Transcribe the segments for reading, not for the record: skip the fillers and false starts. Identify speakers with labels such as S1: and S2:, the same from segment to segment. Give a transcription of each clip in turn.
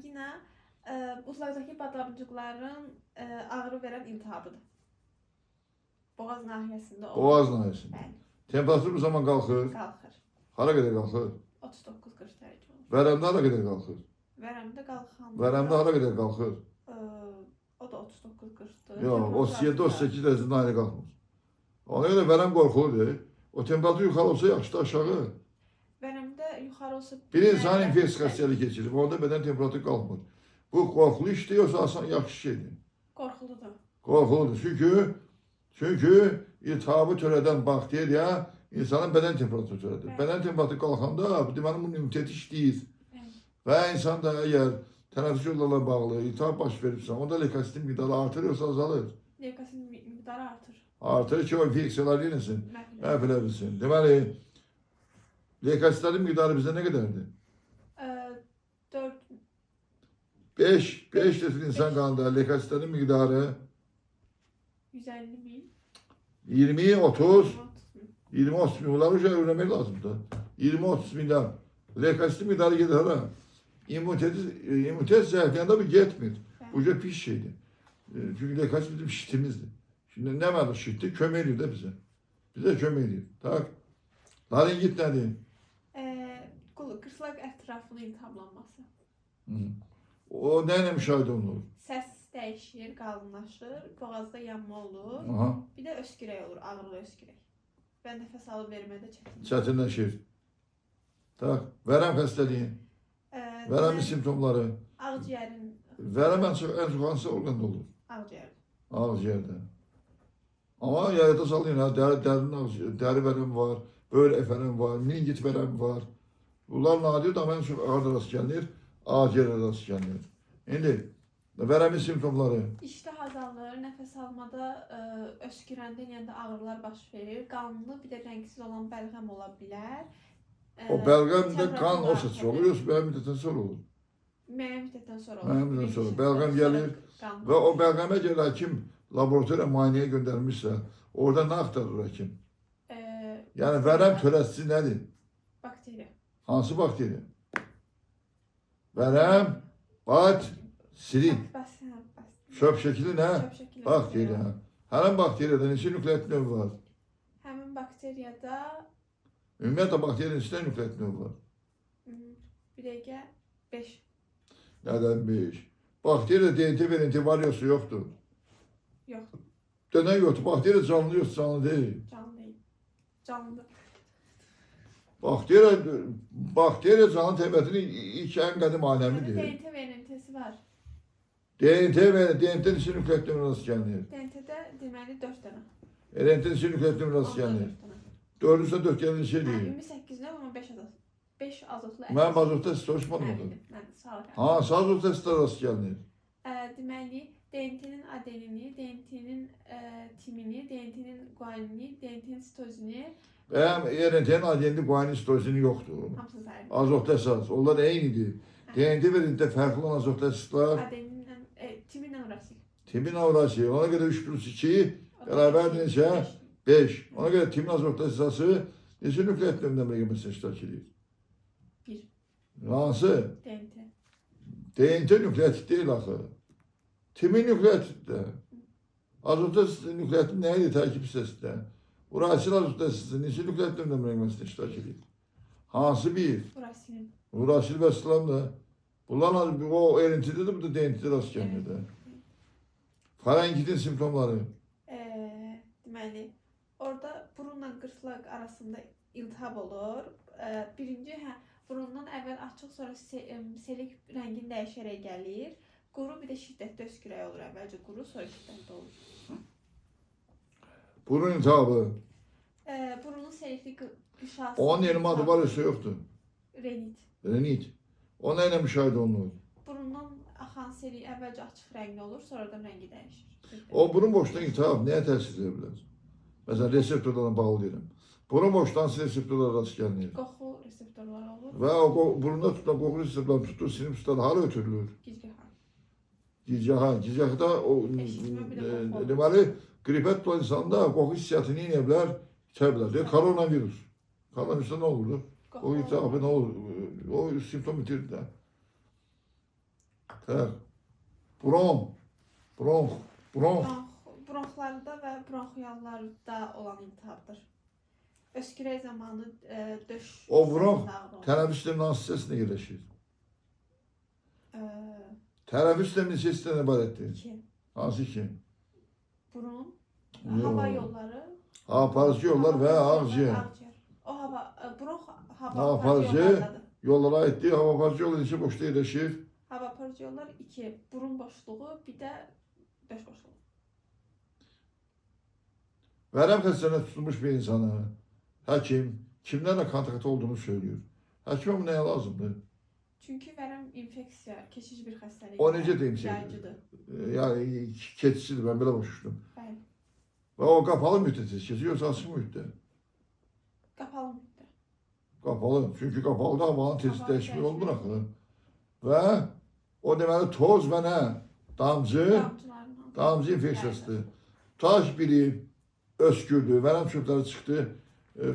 S1: angina uzaqdakı badamcıqların ağrı verən iltihabıdır. Boğaz nahiyəsində olur.
S2: Boğaz nahiyəsində.
S1: Bəli,
S2: Temperatur bu zaman qalxır.
S1: qalxır.
S2: Hara qədər qalxır?
S1: 39-40 dərəcə olur.
S2: Vərəmdə hara qədər qalxır?
S1: Vərəmdə qalxanda
S2: Vərəmdə hara qədər qalxır?
S1: o da 39-40-dır.
S2: Yox, 37-38 dərəcədən ayrı qalxmır. Ona görə vərəm qorxuludur. O temperatur yuxarı olsa yaxşı da aşağı.
S1: Vərəmdə yuxarı olsa...
S2: Bir insan infeksiya xəstəliyi keçirir. Onda bədən temperaturu qalxmır. Bu qorxulu işdir, yoxsa asan yaxşı şeydir.
S1: Qorxuludur.
S2: Qorxuludur. Çünki iltihabı törədən bakteriya insanın bədən temperaturu törədir. Bədən temperaturu qalxanda deməli bunun immuniteti işləyir. Və insan da əgər tənəffüs yollarla bağlı iltihab baş veribsə, onda leykositin miqdarı artır yoxsa azalır?
S1: Leykositin miqdarı artır.
S2: Artır ki o infeksiyalar yenilsin,
S1: Məhv
S2: məhv Deməli, leykositlərin miqdarı bizdə nə qədərdir?
S1: 4...
S2: 5 litr insan qanında leykositlərin miqdarı
S1: 150 min.
S2: 20-30 20-30 min. Bunları öyrənmək lazımdır. 20-30 milyar. Leykositin miqdarı gedir hara? İmmunitet zəifləyəndə bu getmir. Bu pis şeydir. Çünki leykosit bizim şitimizdir. Şimdi nə mədir şitdir? Kömək edir də bizə. Bizə kömək edir. Tak. Laringit nədir?
S1: Qırslaq ətrafının iltihablanması.
S2: O nə ilə müşahidə olunur?
S1: Səs dəyişir, qalınlaşır, boğazda yanma olur.
S2: Aha.
S1: Bir də öskürək olur, ağrılı öskürək. Və nəfəs alıb vermədə çətinlik.
S2: Çətinləşir. Tak. Vərəm xəstəliyi. Vərəmin simptomları.
S1: Ağciyərin.
S2: Vərəm ən çox hansı orqanda olur?
S1: Ağciyər.
S2: Ağciyərdə. Amma yayada salın, dəri vərəm var, böyrək vərəm var, meningit vərəm var. Bunlar nadir amma ən çox ağrıda rast gəlinir, ağciyərdə rast gəlinir. İndi vərəmin simptomları.
S1: İştah azalır, nəfəs almada, öskürəndə yəni ağrılar baş verir. Qanlı, bir də rəngsiz olan bəlğəm ola bilər.
S2: O bəlğəmdə qan o saçı olur, yoxsa müəyyən müddətdən sonra olur?
S1: Müəyyən müddətdən sonra olur.
S2: Müəyyən müddətdən sonra bəlğəm gəlir və o bəlğəmə görə həkim laboratoriya müayinəyə göndərmişsə, orada nə axtarır həkim? Yəni vərəm törədicisi nədir?
S1: Bakteriya.
S2: Hansı bakteriya? Vərəm, sirin. Şöp şəkili nə? Bakteriya. Həmin bakteriyada neçə nükleat növü var?
S1: Həmin bakteriyada
S2: Ümumiyyətlə bakteriyanın neçə nükleat növü var?
S1: bir dəqiqə 5.
S2: Nədən 5? Bakteriya DNT verenti var yoxsa yoxdur?
S1: Yox.
S2: Dönən yoxdur. Bakteriya canlı yoxsa canlı deyil.
S1: Canlı deyil. Canlıdır.
S2: Bakteriya canlı təbiətinin ilk ən qədim aləmidir.
S1: DNT verintisi var.
S2: DNT neçə nükleat növü rast gəlinir?
S1: DNT-də deməli 4 dənə.
S2: RNT neçə nükleat növü rast gəlinir? 4-üsə 4 gəlin şey deyil.
S1: Ümumi 8 növ amma 5 azotlu.
S2: Mən bazotda siz soruşmadım o da.
S1: Mən sağ ol.
S2: Hansı azotda sizdə rast gəlinir?
S1: Deməli, DNT-nin adenini, DNT-nin timini, DNT-nin guanini, DNT-nin sitozini.
S2: RNT-nin adenini, guanini, sitozini yoxdur.
S1: Hamısı sayılır.
S2: Azotda əsas. Onlar eynidir. DNT verində fərqli olan azotda əsaslar.
S1: Adeninlə, timinlə urasil.
S2: Timin avrasi. Ona görə 3+2 bərabərdir neçə? 5. Ona görə timin azotda əsası neçə nükleat növündə məqəməsində iştirak edir?
S1: 1.
S2: Hansı?
S1: DNT.
S2: DNT nükleatit deyil axı. Timin nükleatitdə. Azotda nükleatin nə idi tərkib hissəsində? Urasil azotda əsası neçə nükleat növündə məqəməsində iştirak edir? Hansı bir?
S1: Urasilin.
S2: Urasil və İslam da. Bunlar o erintilidir, bu da DNT rast gəlinir. Farengitin simptomları.
S1: Deməli, orada burunla qırslaq arasında iltihab olur. Birinci, burundan əvvəl açıq, sonra selik rəngin dəyişərək gəlir. Quru, bir də şiddətli öskürək olur. Əvvəlcə quru, sonra şiddətli olur.
S2: Burun iltihabı.
S1: Burunun selikli qışası.
S2: Onun elmi adı var, yoxsa yoxdur?
S1: Renit.
S2: Renit. O nə ilə müşahidə olunur?
S1: Burundan axan selik əvvəlcə açıq rəngli olur, sonradan rəngi dəyişir.
S2: O burun boşluğuna iltihab nəyə təsir edə bilər? Məsələn, reseptorlarla bağlı deyirəm. Burun boşluğuna hansı reseptorlar rast gəlinir?
S1: Qoxu reseptorları olur.
S2: Və o burunda tutulan qoxu reseptorları tutur, sinipslər hara ötürülür?
S1: Gicgahar.
S2: Gicgahar. Gicgahda o deməli qripət olan insanda qoxu hissiyatı nə edə bilər? İtə bilər. Koronavirus. Koronavirusda nə olurdu? O iltihabı nə olur? O simptom itirdi də. 40. Bronx. Bronx. Bronx.
S1: Bronxlarda və bronxiyallarda olan iltihabdır. Öskürək zamanı döş.
S2: O bronx tənəffüs sisteminin hansı hissəsində yerləşir? Tənəffüs sisteminin neçə hissədən ibarətdir?
S1: 2.
S2: Hansı ki?
S1: Burun,
S2: Yox.
S1: hava yolları,
S2: Aparıcı yollar və ağciyər.
S1: ağciyər. O bronx hava
S2: Hava
S1: aparıcı
S2: aparıcı
S1: yollardadır.
S2: yollara aiddir. Hava aparıcı yolu neçə boşda yerləşir?
S1: Hava aparıcı yollar 2. Burun boşluğu, bir də döş boşluğu.
S2: Vərəm xəstəliyinə tutulmuş bir insana həkim kimlərlə kontakt olduğunu söylüyor. Həkimə bu nəyə lazımdır?
S1: Çünki vərəm infeksiya, keçici bir xəstəlik.
S2: O necə deyim
S1: Yayıcıdır.
S2: Yəni keçicidir, mən belə başa
S1: Bəli.
S2: Və o qapalı müddətdə keçir, yoxsa açıq müddətdə?
S1: Qapalı müddət.
S2: Qapalı. Çünki qapalıda havanın tezi
S1: Hava
S2: dəyişikliyi olmur
S1: dəyişmir.
S2: axı. Və o deməli toz və nə? Damcı,
S1: Damcıların
S2: damcı infeksiyasıdır. Taş biri öskürdü, vərəm çöpləri çıxdı,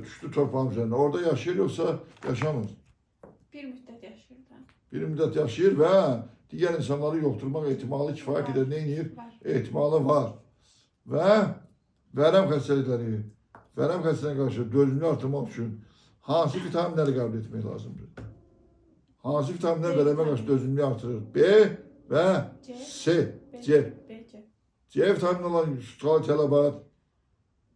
S2: düşdü torpağın üzərində. Orada yaşayır yoxsa yaşamır.
S1: bir müddət yaşayır da.
S2: Bir müddət yaşayır və digər insanları yolturmaq ehtimalı kifayət qədər neyinir?
S1: Var.
S2: Ehtimalı var. Və vərəm xəstəlikləri, vərəm xəstəliyinə qarşı dözümlü artırmaq üçün hansı vitaminləri qəbul etmək lazımdır? Hansı vitaminlər
S1: C
S2: vərəmə qarşı
S1: vitamini.
S2: dözümlü artırır? B və C. C.
S1: C.
S2: C vitamini olan sual tələbat.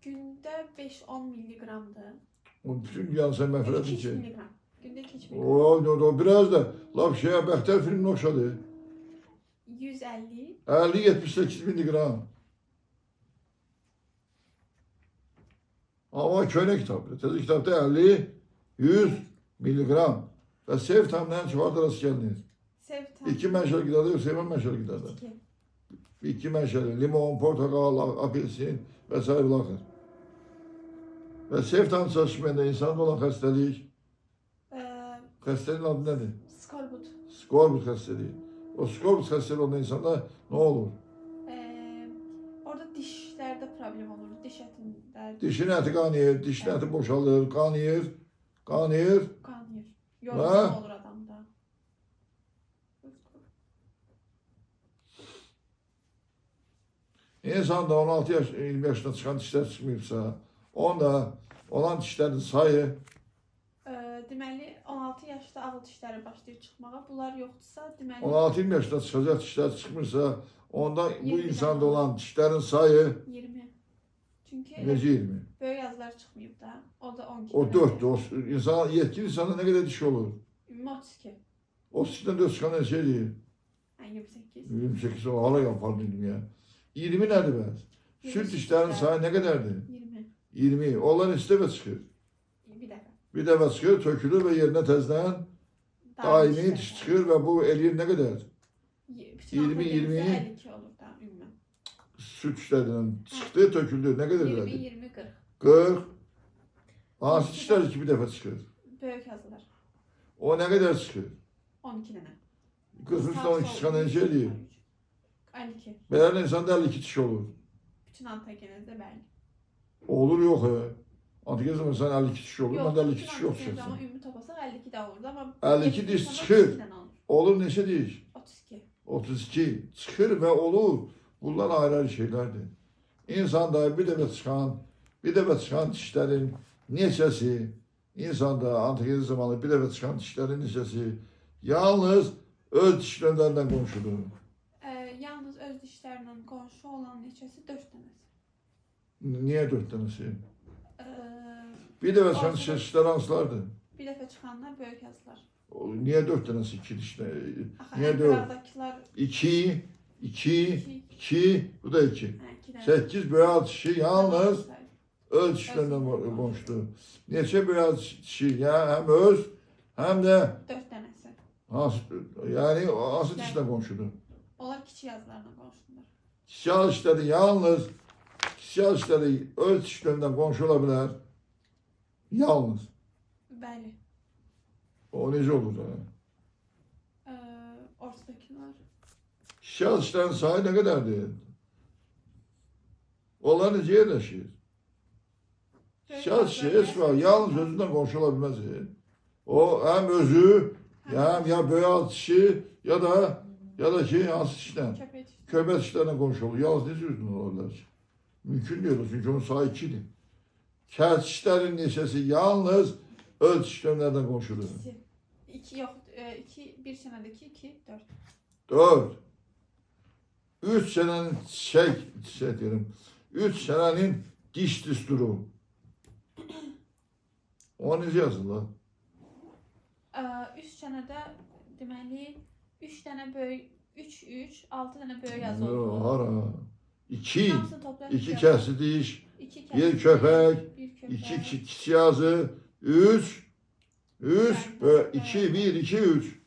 S1: Gündə 5-10 milliqramdır.
S2: O bütün dünyanı sən məhv elədin
S1: 2
S2: ki.
S1: milliqram. Gündə 2 milliqram.
S2: O biraz da laf şeyə Bəxtər filminə oxşadı.
S1: 150.
S2: 50-78 milligram. Ama köhnə kitabdır. Təzə kitabda 50-100 milligram. Və C vitaminlərinin çoxaltı rast gəlinir.
S1: C vitamini.
S2: 2 mənşəli qidada yoxsa hemen mənşəli qidada.
S1: 2.
S2: 2 mənşəli, limon, portakal, apelsin və s. baxır. Və C vitamini çalışmayanda insanda olan xəstəlik, xəstəliyin adı nədir?
S1: Skorbut.
S2: Skorbut xəstəliyi. O skorbut xəstəliyi olan insanda nə olur?
S1: Orada dişlərdə problem olur. Diş ətində
S2: Dişin əti qanayır, dişin əti boşalır, qanayır, qanayır.
S1: qanayır. Yorulma olur adamda.
S2: İnsanda 16 yaş, 20 yaşına çıxan dişlər çıxmayıbsa, onda olan dişlərin sayı
S1: Deməli 16 yaşda ağıl dişləri başlayır çıxmağa. Bunlar yoxdursa, deməli
S2: 16-20 yaşında çıxacaq dişlər çıxmırsa, onda bu
S1: 20
S2: insanda
S1: dənə
S2: olan dişlərin sayı
S1: 20. Çünki
S2: necə 20?
S1: böyük yazılar çıxmayıb da. O da 12.
S2: O 4'dür. O insan, yetkin insanda nə qədər diş olur?
S1: Ümumi 32.
S2: O sizdən 4 çıxan neçə deyir?
S1: 28.
S2: 28 o hala yapar dedim ya. 20 nədir bəs? Süt dişlərin sayı nə qədərdir?
S1: 20.
S2: 20. Onlar neçə dəfə çıxır?
S1: Bir dəfə.
S2: Bir dəfə çıxır, tökülür və yerinə təzdən daimi diş çıxır və bu eləyir nə qədər? 20, 20.
S1: 52 olur da ümumi.
S2: Süt dişlərindən çıxdı, töküldü. Nə qədər
S1: 20,
S2: elədi?
S1: 20, 40.
S2: 40. Hansı dişlər ki bir dəfə çıxır?
S1: Böyük yazılar.
S2: O nə qədər çıxır?
S1: 12 dənə.
S2: 40 üstə 12 çıxan necə eləyir?
S1: 52.
S2: Belə insanda 52 diş olur.
S1: Bütün antagenezdə bəli.
S2: Olur yox. Antigenizm insan 52 diş olur. Məndə 52 diş yox
S1: Amma
S2: çıxırsan.
S1: ümumi toplasaq 52 də olurdu amma
S2: 52 diş
S1: insanda
S2: çıxır.
S1: 2 dənə olur.
S2: Olur neçə diş?
S1: 32.
S2: 32 çıxır və olur. Bunlar ayrı-ayrı şeylərdir. İnsanda bir dəfə çıxan dişlərin neçəsi, insanda antigenizm zamanı bir dəfə çıxan dişlərin neçəsi yalnız öz dişlərindən qonşudur.
S1: Yalnız öz dişlərlə qonşu olan neçəsi 4 dənəsi.
S2: Niyə 4 dənəsi?
S1: Ee,
S2: Bir dəfə çıxan
S1: Ortada-
S2: dişlər hansılardır?
S1: Bir dəfə çıxanlar böyük yazılar.
S2: Niyə 4 dənəsi 2 dişlər?
S1: Axı
S2: Niyə
S1: ən
S2: 4?
S1: qıraqdakılar
S2: 2, 2, bu da 2.
S1: 2 dənə.
S2: 8 böyük dişi yalnız
S1: Sayı.
S2: öz dişlərindən qonşudur. Neçə böyük dişi? Yəni həm öz, həm də
S1: 4 dənəsi.
S2: hansı, yəni hansı dişlə qonşudur?
S1: Onlar kiçik yazılarla qonşular.
S2: Kiçik dişləri yalnız kiçik dişləri öz dişlərindən qonşu ola bilər. Yalnız.
S1: Bəli.
S2: O necə olur da?
S1: Ortadakılar
S2: Kiçik dişlərin sayı nə qədərdir? Onlar necə yerləşir? Kiçik dişi heç var, yalnız özündən qonşu ola bilməz. O həm özü, həm ya böyük dişi ya da Ya da ki hansı işlə?
S1: Köpək.
S2: Köpək işlərlə qonşu olur. Yalnız necə üzrün olurlar ki? Mümkün deyil, çünki onun sayı 2-dir. Kəs işlərin neçəsi yalnız öz işləmlərdən qonşudur.
S1: İkisi. İki yox, bir sənədəki 2, 4.
S2: 4. 3 sənənin çiçək deyirəm. 3 sənənin diş düsturu. O necə yazılır?
S1: 3 sənədə deməli 3 dənə böyük 3 3 6 dənə böyük yazı
S2: Yox,
S1: oldu.
S2: hara? 2.
S1: Hamısını toplayaq.
S2: 2 kəsli diş.
S1: 2
S2: Bir köpək.
S1: bir köpək.
S2: 2 kiçik yazı. 3. 3 və 2 1 2 3.